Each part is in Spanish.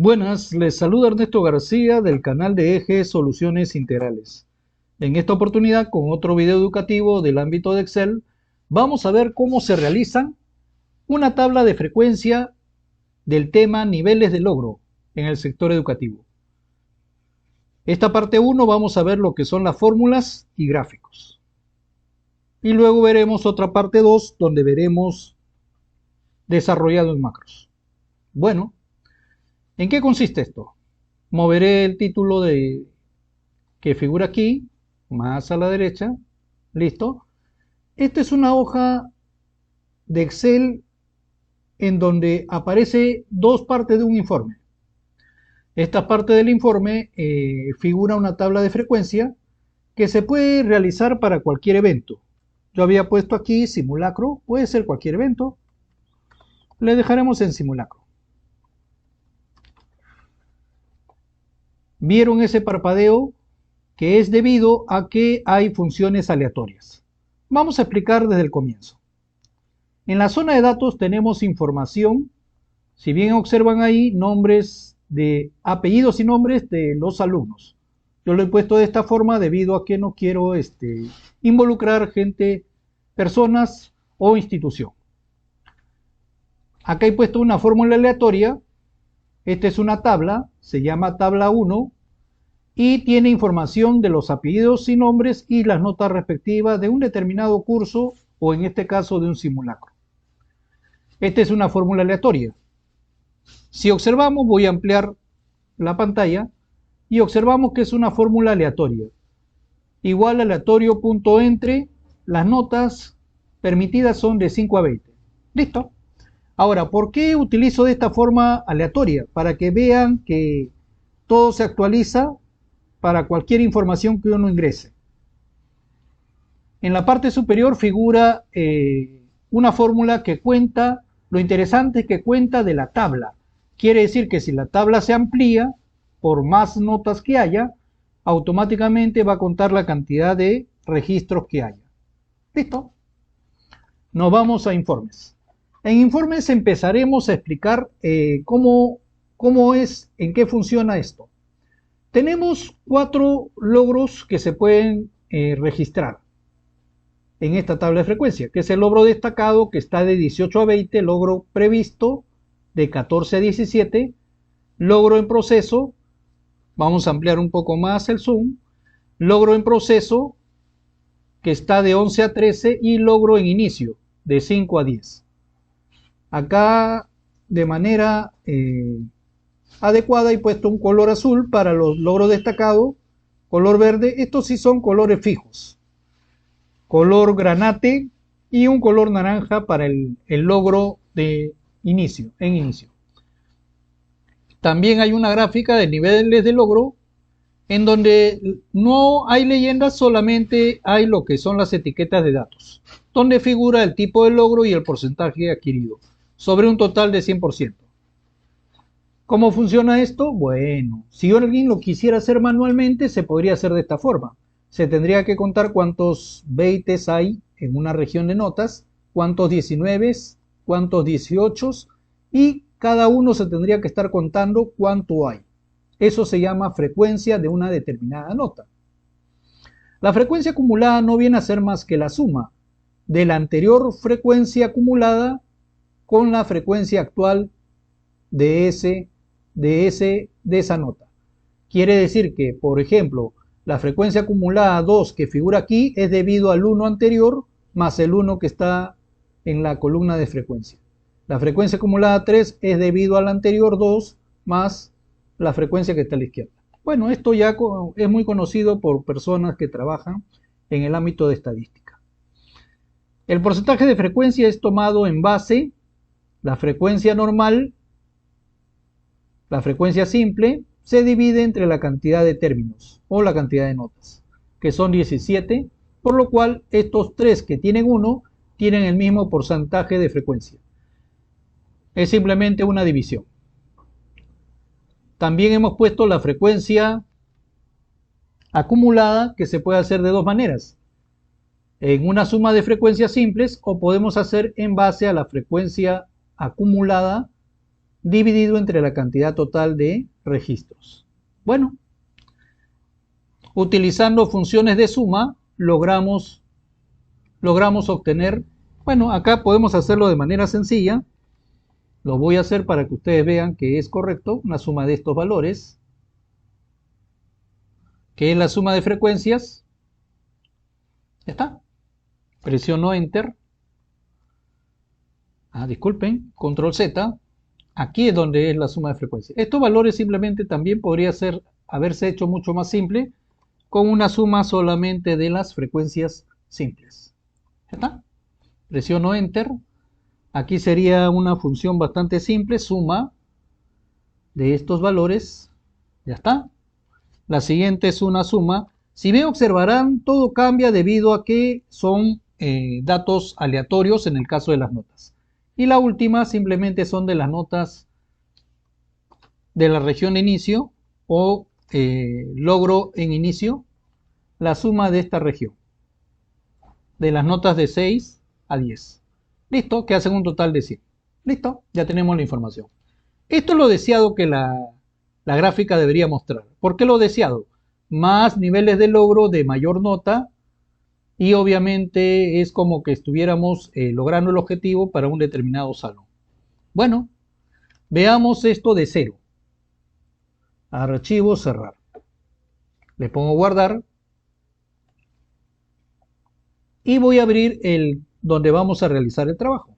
Buenas, les saluda Ernesto García del canal de Eje Soluciones Integrales. En esta oportunidad, con otro video educativo del ámbito de Excel, vamos a ver cómo se realizan una tabla de frecuencia del tema niveles de logro en el sector educativo. Esta parte 1 vamos a ver lo que son las fórmulas y gráficos. Y luego veremos otra parte 2 donde veremos desarrollado en macros. Bueno, ¿en qué consiste esto? Moveré el título que figura aquí, más a la derecha. Listo. Esta es una hoja de Excel en donde aparece dos partes de un informe. Esta parte del informe figura una tabla de frecuencia que se puede realizar para cualquier evento. Yo había puesto aquí simulacro, puede ser cualquier evento. Le dejaremos en simulacro. Vieron ese parpadeo que es debido a que hay funciones aleatorias. Vamos a explicar desde el comienzo. En la zona de datos tenemos información, si bien observan ahí nombres de apellidos y nombres de los alumnos. Yo lo he puesto de esta forma debido a que no quiero involucrar gente, personas o institución. Acá he puesto una fórmula aleatoria. Esta es una tabla, se llama tabla 1 y tiene información de los apellidos y nombres y las notas respectivas de un determinado curso o en este caso de un simulacro. Esta es una fórmula aleatoria. Si observamos, voy a ampliar la pantalla y observamos que es una fórmula aleatoria. Igual aleatorio punto entre, las notas permitidas son de 5 a 20. Listo. Ahora, ¿por qué utilizo de esta forma aleatoria? Para que vean que todo se actualiza para cualquier información que uno ingrese. En la parte superior figura una fórmula que cuenta, lo interesante es que cuenta de la tabla. Quiere decir que si la tabla se amplía, por más notas que haya, automáticamente va a contar la cantidad de registros que haya. ¿Listo? Nos vamos a informes. En informes empezaremos a explicar cómo es, en qué funciona esto. Tenemos 4 logros que se pueden registrar en esta tabla de frecuencia, que es el logro destacado que está de 18 a 20, logro previsto de 14 a 17, logro en proceso, vamos a ampliar un poco más el zoom, logro en proceso que está de 11 a 13 y logro en inicio de 5 a 10. Acá de manera adecuada he puesto un color azul para los logros destacados, color verde, estos sí son colores fijos, color granate y un color naranja para el logro de inicio, en inicio. También hay una gráfica de niveles de logro en donde no hay leyendas, solamente hay lo que son las etiquetas de datos, donde figura el tipo de logro y el porcentaje adquirido, sobre un total de 100%. ¿Cómo funciona esto? Bueno, si alguien lo quisiera hacer manualmente, se podría hacer de esta forma. Se tendría que contar cuántos 20 hay en una región de notas, cuántos 19, cuántos 18 y cada uno se tendría que estar contando cuánto hay. Eso se llama frecuencia de una determinada nota. La frecuencia acumulada no viene a ser más que la suma de la anterior frecuencia acumulada con la frecuencia actual de esa nota. Quiere decir que, por ejemplo, la frecuencia acumulada 2 que figura aquí es debido al 1 anterior más el 1 que está en la columna de frecuencia. La frecuencia acumulada 3 es debido al anterior 2 más la frecuencia que está a la izquierda. Bueno, esto ya es muy conocido por personas que trabajan en el ámbito de estadística. El porcentaje de frecuencia es tomado en base la frecuencia normal, la frecuencia simple, se divide entre la cantidad de términos o la cantidad de notas, que son 17, por lo cual estos 3 que tienen 1 tienen el mismo porcentaje de frecuencia. Es simplemente una división. También hemos puesto la frecuencia acumulada, que se puede hacer de dos maneras. En una suma de frecuencias simples o podemos hacer en base a la frecuencia acumulada dividido entre la cantidad total de registros. Bueno, utilizando funciones de suma, logramos obtener, bueno, acá podemos hacerlo de manera sencilla. Lo voy a hacer para que ustedes vean que es correcto, una suma de estos valores, que es la suma de frecuencias. Ya está. Presiono Enter. Disculpen, Control Z. Aquí es donde es la suma de frecuencias. Estos valores simplemente también podría haberse hecho mucho más simple con una suma solamente de las frecuencias simples. ¿Ya está? Presiono Enter. Aquí sería una función bastante simple, suma de estos valores. Ya está. La siguiente es una suma. Si bien observarán, todo cambia debido a que son datos aleatorios en el caso de las notas. Y la última simplemente son de las notas de la región de inicio o logro en inicio, la suma de esta región, de las notas de 6 a 10. Listo, que hacen un total de 100. Listo, ya tenemos la información. Esto es lo deseado que la gráfica debería mostrar. ¿Por qué lo deseado? Más niveles de logro de mayor nota y obviamente es como que estuviéramos logrando el objetivo para un determinado salón. Bueno, veamos esto de cero. Archivo, cerrar. Le pongo guardar y voy a abrir el donde vamos a realizar el trabajo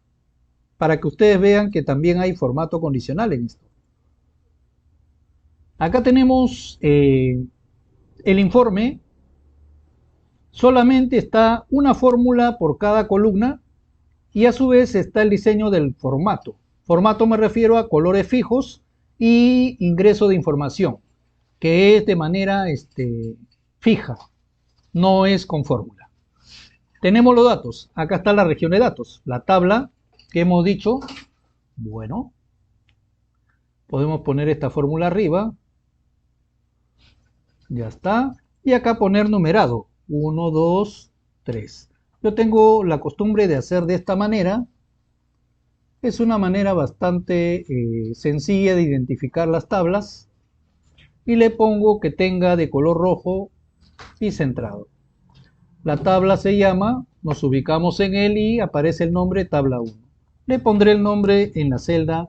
para que ustedes vean que también hay formato condicional en esto. Acá tenemos el informe. Solamente está una fórmula por cada columna y a su vez está el diseño del formato. Formato me refiero a colores fijos y ingreso de información, que es de manera fija, no es con fórmula. Tenemos los datos. Acá está la región de datos, la tabla que hemos dicho. Bueno, podemos poner esta fórmula arriba. Ya está. Y acá poner numerado. 1, 2, 3. Yo tengo la costumbre de hacer de esta manera. Es una manera bastante sencilla de identificar las tablas. Y le pongo que tenga de color rojo y centrado. La tabla se llama, nos ubicamos en él y aparece el nombre tabla 1. Le pondré el nombre en la celda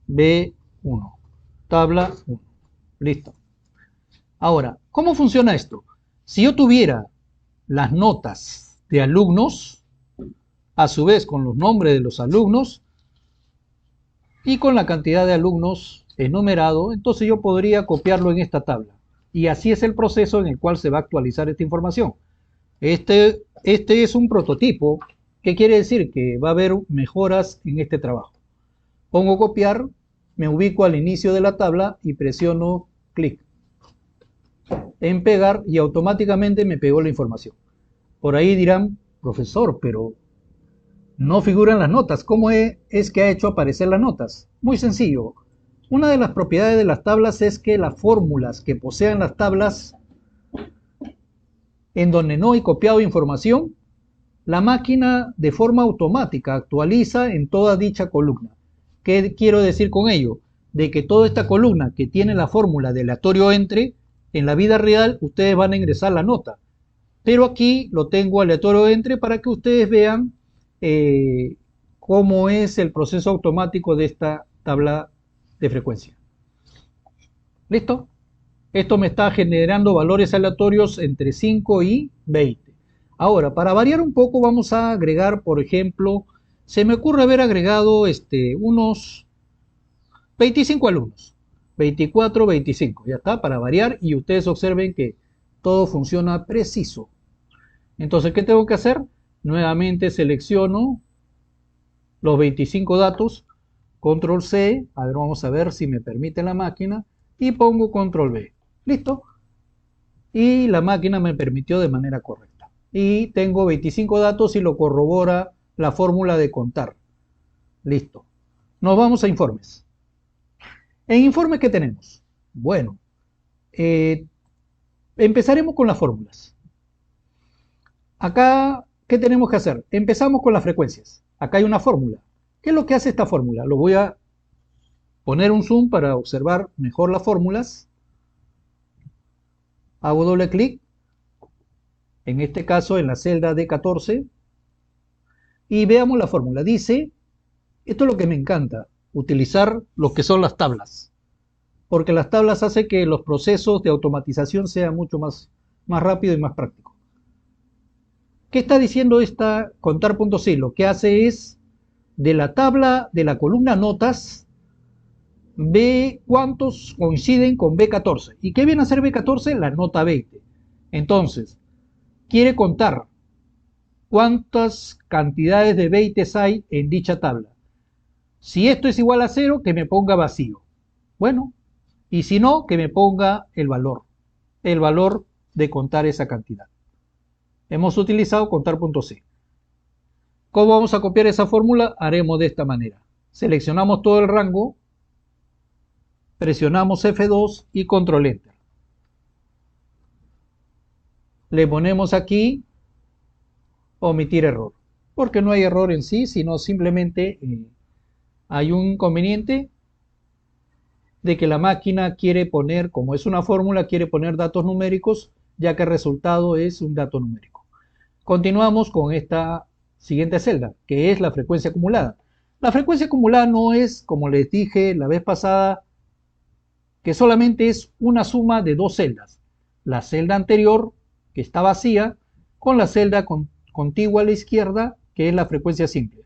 B1. Tabla 1. Listo. Ahora, ¿cómo funciona esto? Si yo tuviera las notas de alumnos, a su vez con los nombres de los alumnos y con la cantidad de alumnos enumerado, entonces yo podría copiarlo en esta tabla. Y así es el proceso en el cual se va a actualizar esta información. Este es un prototipo, que quiere decir que va a haber mejoras en este trabajo. Pongo copiar, me ubico al inicio de la tabla y presiono clic en pegar y automáticamente me pegó la información. Por ahí dirán, profesor, pero no figuran las notas. ¿Cómo es que ha hecho aparecer las notas? Muy sencillo. Una de las propiedades de las tablas es que las fórmulas que posean las tablas en donde no hay copiado información, la máquina de forma automática actualiza en toda dicha columna. ¿Qué quiero decir con ello? De que toda esta columna que tiene la fórmula de aleatorio entre, en la vida real ustedes van a ingresar la nota. Pero aquí lo tengo aleatorio entre para que ustedes vean cómo es el proceso automático de esta tabla de frecuencia. ¿Listo? Esto me está generando valores aleatorios entre 5 y 20. Ahora, para variar un poco, vamos a agregar, por ejemplo, se me ocurre haber agregado unos 25 alumnos. 24, 25. Ya está, para variar y ustedes observen que todo funciona preciso. Entonces, ¿qué tengo que hacer? Nuevamente selecciono los 25 datos, control C, a ver, vamos a ver si me permite la máquina, y pongo control V. Listo. Y la máquina me permitió de manera correcta. Y tengo 25 datos y lo corrobora la fórmula de contar. Listo. Nos vamos a informes. En informes, ¿qué tenemos? Bueno, empezaremos con las fórmulas. Acá, ¿qué tenemos que hacer? Empezamos con las frecuencias. Acá hay una fórmula. ¿Qué es lo que hace esta fórmula? Lo voy a poner un zoom para observar mejor las fórmulas. Hago doble clic, en este caso en la celda D14, y veamos la fórmula. Dice, esto es lo que me encanta, utilizar lo que son las tablas, porque las tablas hacen que los procesos de automatización sean mucho más rápido y más práctico. ¿Qué está diciendo esta contar.c? Lo que hace es, de la tabla de la columna notas, ve cuántos coinciden con B14. ¿Y qué viene a ser B14? La nota 20. Entonces, quiere contar cuántas cantidades de 20 hay en dicha tabla. Si esto es igual a 0, que me ponga vacío. Bueno, y si no, que me ponga el valor de contar esa cantidad. Hemos utilizado contar.c. ¿Cómo vamos a copiar esa fórmula? Haremos de esta manera. Seleccionamos todo el rango, presionamos F2 y control enter. Le ponemos aquí omitir error, porque no hay error en sí, sino simplemente hay un inconveniente de que la máquina quiere poner, como es una fórmula, quiere poner datos numéricos, ya que el resultado es un dato numérico. Continuamos con esta siguiente celda, que es la frecuencia acumulada. La frecuencia acumulada no es, como les dije la vez pasada, que solamente es una suma de dos celdas. La celda anterior, que está vacía, con la celda contigua a la izquierda, que es la frecuencia simple.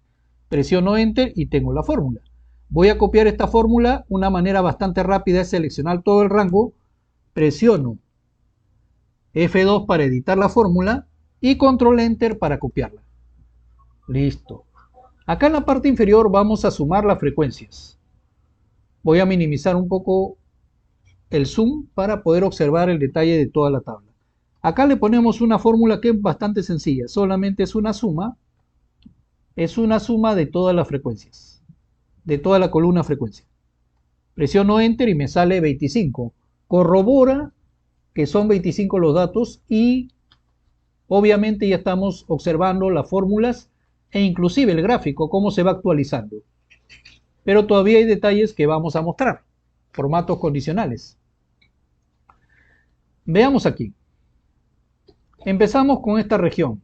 Presiono Enter y tengo la fórmula. Voy a copiar esta fórmula. Una manera bastante rápida es seleccionar todo el rango, presiono F2 para editar la fórmula y control Enter para copiarla. Listo. Acá en la parte inferior vamos a sumar las frecuencias. Voy a minimizar un poco el zoom para poder observar el detalle de toda la tabla. Acá le ponemos una fórmula que es bastante sencilla, solamente es una suma de todas las frecuencias, de toda la columna frecuencia. Presiono Enter y me sale 25. Corrobora que son 25 los datos y obviamente ya estamos observando las fórmulas e inclusive el gráfico, cómo se va actualizando. Pero todavía hay detalles que vamos a mostrar, formatos condicionales. Veamos aquí. Empezamos con esta región.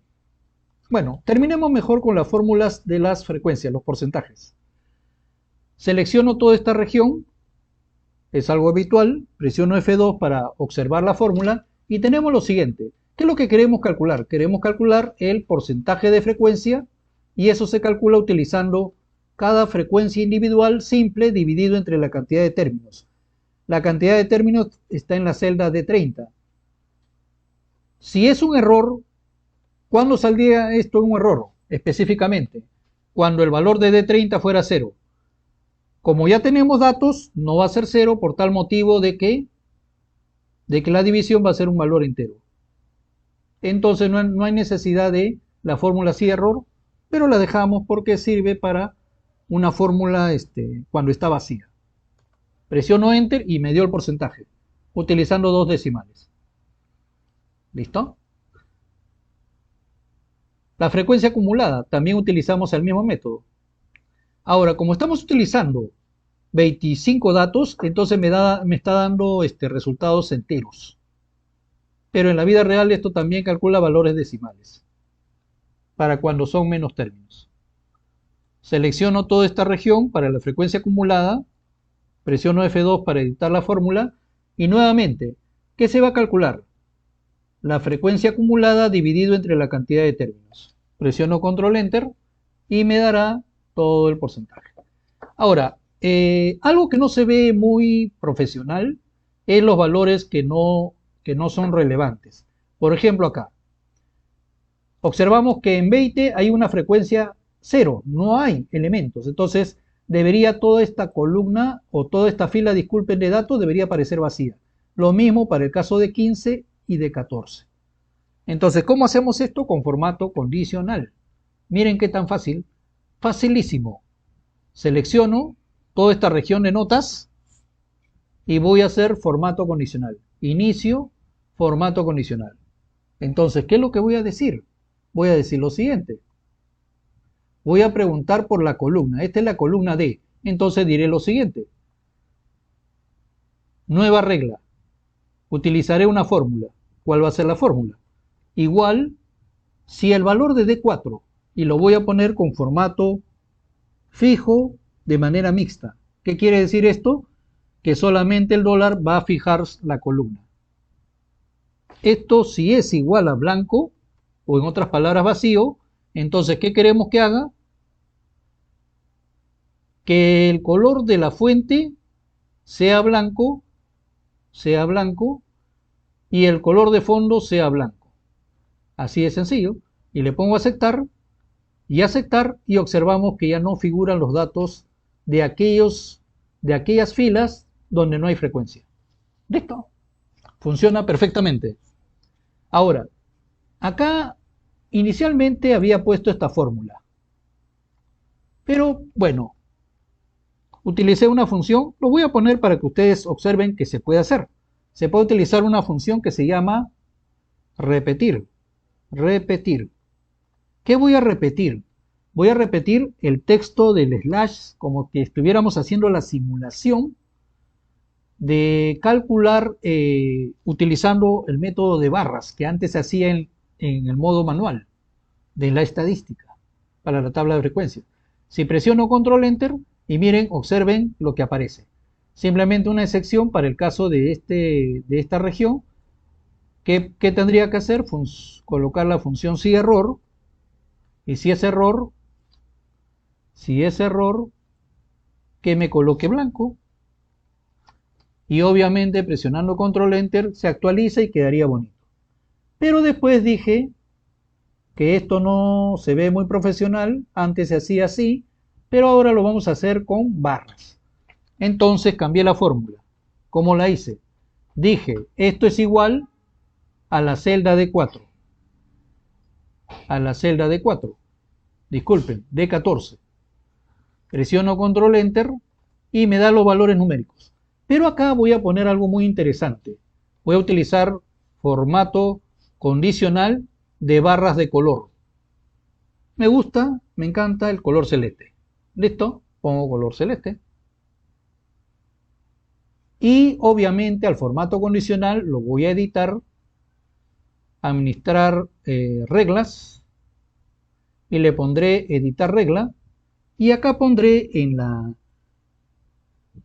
Bueno, terminemos mejor con las fórmulas de las frecuencias, los porcentajes. Selecciono toda esta región, es algo habitual, presiono F2 para observar la fórmula y tenemos lo siguiente. ¿Qué es lo que queremos calcular? Queremos calcular el porcentaje de frecuencia y eso se calcula utilizando cada frecuencia individual simple dividido entre la cantidad de términos. La cantidad de términos está en la celda de 30. Si es un error, ¿cuándo saldría esto un error? Específicamente, cuando el valor de D30 fuera 0. Como ya tenemos datos, no va a ser 0 por tal motivo de que la división va a ser un valor entero. Entonces no hay necesidad de la fórmula sí error, pero la dejamos porque sirve para una fórmula cuando está vacía. Presiono Enter y me dio el porcentaje, utilizando dos decimales. ¿Listo? La frecuencia acumulada, también utilizamos el mismo método. Ahora, como estamos utilizando 25 datos, entonces me está dando resultados enteros. Pero en la vida real esto también calcula valores decimales, para cuando son menos términos. Selecciono toda esta región para la frecuencia acumulada, presiono F2 para editar la fórmula y nuevamente, ¿qué se va a calcular? La frecuencia acumulada dividido entre la cantidad de términos. Presiono Control Enter y me dará todo el porcentaje. Ahora, algo que no se ve muy profesional es los valores que no son relevantes. Por ejemplo, acá. Observamos que en 20 hay una frecuencia 0, no hay elementos. Entonces, debería toda esta columna o toda esta fila, disculpen, de datos debería aparecer vacía. Lo mismo para el caso de 15 y de 14. Entonces, ¿cómo hacemos esto? Con formato condicional. Miren qué tan fácil. Facilísimo. Selecciono toda esta región de notas y voy a hacer formato condicional. Inicio, formato condicional. Entonces, ¿qué es lo que voy a decir? Voy a decir lo siguiente. Voy a preguntar por la columna. Esta es la columna D. Entonces diré lo siguiente. Nueva regla. Utilizaré una fórmula. ¿Cuál va a ser la fórmula? Igual, si el valor de D4, y lo voy a poner con formato fijo de manera mixta. ¿Qué quiere decir esto? Que solamente el dólar va a fijar la columna. Esto si es igual a blanco, o en otras palabras vacío, entonces ¿qué queremos que haga? Que el color de la fuente sea blanco, y el color de fondo sea blanco. Así de sencillo. Y le pongo aceptar y observamos que ya no figuran los datos de aquellas filas donde no hay frecuencia. Listo. Funciona perfectamente. Ahora, acá inicialmente había puesto esta fórmula. Pero bueno, utilicé una función, lo voy a poner para que ustedes observen que se puede hacer. Se puede utilizar una función que se llama repetir. Repetir. ¿Qué voy a repetir? Voy a repetir el texto del slash como que estuviéramos haciendo la simulación de calcular utilizando el método de barras que antes se hacía en el modo manual de la estadística para la tabla de frecuencias. Si presiono control enter y miren, observen lo que aparece. Simplemente una excepción para el caso de esta región. ¿Qué tendría que hacer? Colocar la función si error. Y si es error, que me coloque blanco. Y obviamente presionando control enter se actualiza y quedaría bonito. Pero después dije que esto no se ve muy profesional, antes se hacía así, pero ahora lo vamos a hacer con barras. Entonces cambié la fórmula. ¿Cómo la hice? Dije, esto es igual a la celda D4. A la celda D4. Disculpen, D14. Presiono control enter y me da los valores numéricos. Pero acá voy a poner algo muy interesante. Voy a utilizar formato condicional de barras de color. Me gusta, me encanta el color celeste. Listo, pongo color celeste. Y obviamente al formato condicional lo voy a editar, administrar reglas, y le pondré editar regla. Y acá pondré en la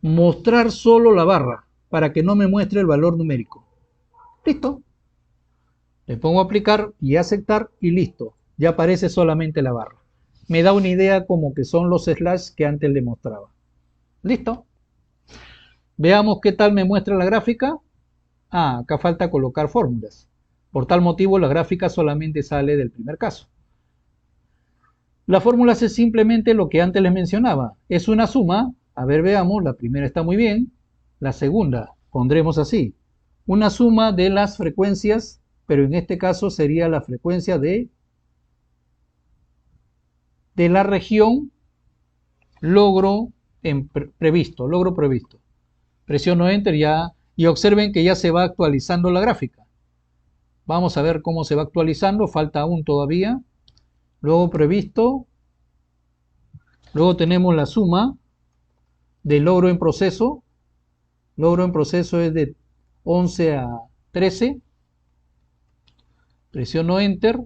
mostrar solo la barra para que no me muestre el valor numérico. Listo. Le pongo aplicar y aceptar y listo. Ya aparece solamente la barra. Me da una idea como que son los slash que antes le mostraba. Listo. Veamos qué tal me muestra la gráfica. Acá falta colocar fórmulas. Por tal motivo la gráfica solamente sale del primer caso. La fórmula es simplemente lo que antes les mencionaba. Es una suma. A ver, veamos. La primera está muy bien. La segunda pondremos así. Una suma de las frecuencias, pero en este caso sería la frecuencia de la región logro previsto. Presiono enter ya y observen que ya se va actualizando la gráfica. Vamos a ver cómo se va actualizando. Falta aún todavía. Luego previsto, luego tenemos la suma de logro en proceso. Logro en proceso es de 11 a 13. Presiono enter,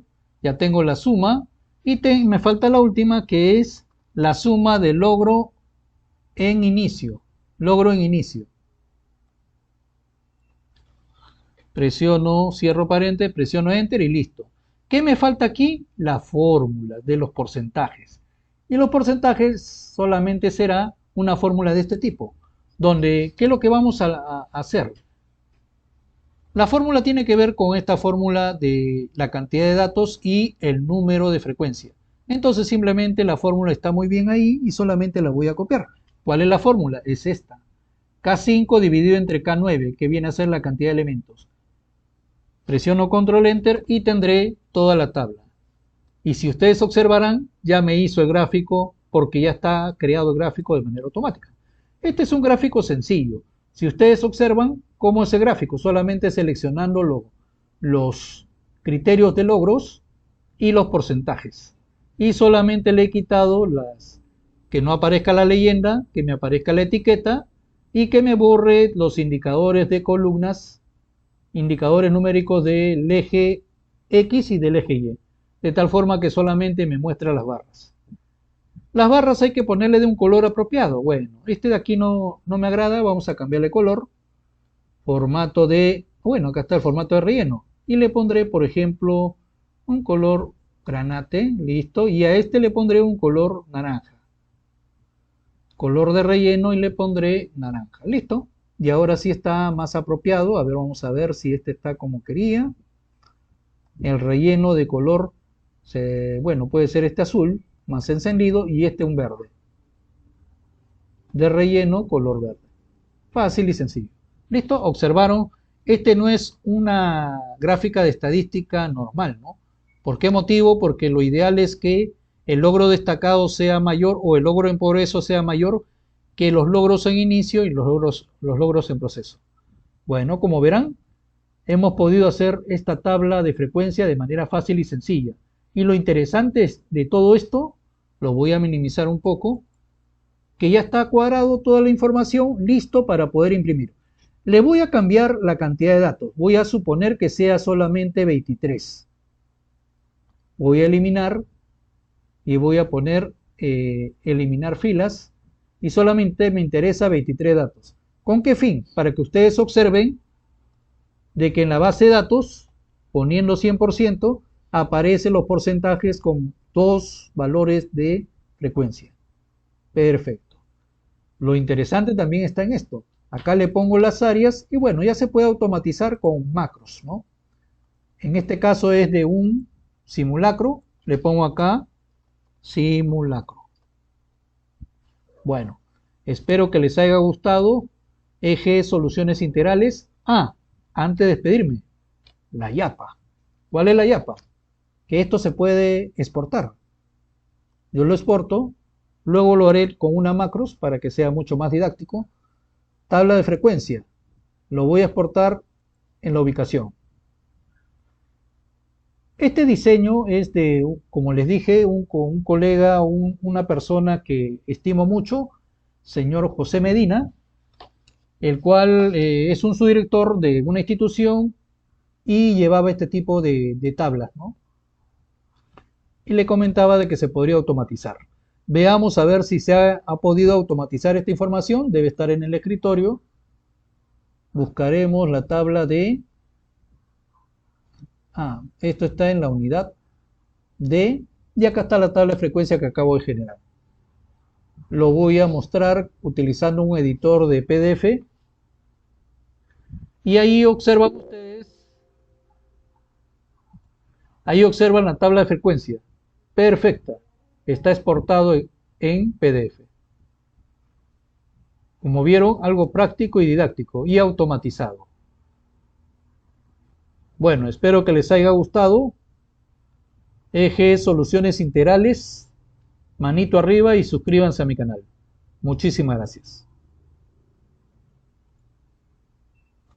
ya tengo la suma y me falta la última que es la suma de logro en inicio. Logro en inicio. Presiono, cierro paréntesis, presiono enter y listo. ¿Qué me falta aquí? La fórmula de los porcentajes. Y los porcentajes solamente será una fórmula de este tipo, donde, ¿qué es lo que vamos a hacer? La fórmula tiene que ver con esta fórmula de la cantidad de datos y el número de frecuencia. Entonces simplemente la fórmula está muy bien ahí y solamente la voy a copiar. ¿Cuál es la fórmula? Es esta. K5 dividido entre K9, que viene a ser la cantidad de elementos. Presiono control enter y tendré toda la tabla. Y si ustedes observarán, ya me hizo el gráfico porque ya está creado el gráfico de manera automática. Este es un gráfico sencillo. Si ustedes observan cómo es el gráfico, solamente seleccionando los criterios de logros y los porcentajes. Y solamente le he quitado que no aparezca la leyenda, que me aparezca la etiqueta y que me borre los indicadores de columnas, indicadores numéricos del eje X y del eje Y, de tal forma que solamente me muestra las barras. Las barras hay que ponerle de un color apropiado. Bueno, este de aquí no me agrada, vamos a cambiarle color. Formato de, bueno, acá está el formato de relleno. Y le pondré, por ejemplo, un color granate, listo. Y a este le pondré un color naranja. Color de relleno y le pondré naranja, listo. Y ahora sí está más apropiado. A ver, vamos a ver si este está como quería. El relleno de color, bueno, puede ser este azul, más encendido, y este un verde. De relleno, color verde. Fácil y sencillo. ¿Listo? Observaron, este no es una gráfica de estadística normal, ¿no? ¿Por qué motivo? Porque lo ideal es que el logro destacado sea mayor o el logro en progreso sea mayor que los logros en inicio y los logros en proceso. Bueno, como verán, hemos podido hacer esta tabla de frecuencia de manera fácil y sencilla. Y lo interesante de todo esto, lo voy a minimizar un poco, que ya está cuadrado toda la información, listo para poder imprimir. Le voy a cambiar la cantidad de datos. Voy a suponer que sea solamente 23. Voy a eliminar y voy a poner eliminar filas y solamente me interesa 23 datos. ¿Con qué fin? Para que ustedes observen de que en la base de datos, poniendo 100%, aparecen los porcentajes con dos valores de frecuencia. Perfecto. Lo interesante también está en esto. Acá le pongo las áreas y bueno, ya se puede automatizar con macros, ¿no? En este caso es de un simulacro. Le pongo acá simulacro. Bueno, espero que les haya gustado. Eje Soluciones Integrales. Antes de despedirme, la yapa. ¿Cuál es la yapa? Que esto se puede exportar. Yo lo exporto, luego lo haré con una macros para que sea mucho más didáctico. Tabla de frecuencia. Lo voy a exportar en la ubicación. Este diseño es de, como les dije, un colega, una persona que estimo mucho, señor José Medina, el cual es un subdirector de una institución y llevaba este tipo de tablas, ¿no? Y le comentaba de que se podría automatizar. Veamos a ver si se ha podido automatizar esta información. Debe estar en el escritorio. Buscaremos la tabla de... esto está en la unidad de... Y acá está la tabla de frecuencia que acabo de generar. Lo voy a mostrar utilizando un editor de PDF. Y ahí observan ustedes... Ahí observan la tabla de frecuencia. Perfecta. Está exportado en PDF. Como vieron, algo práctico y didáctico y automatizado. Bueno, espero que les haya gustado. Eje Soluciones Integrales, manito arriba y suscríbanse a mi canal. Muchísimas gracias.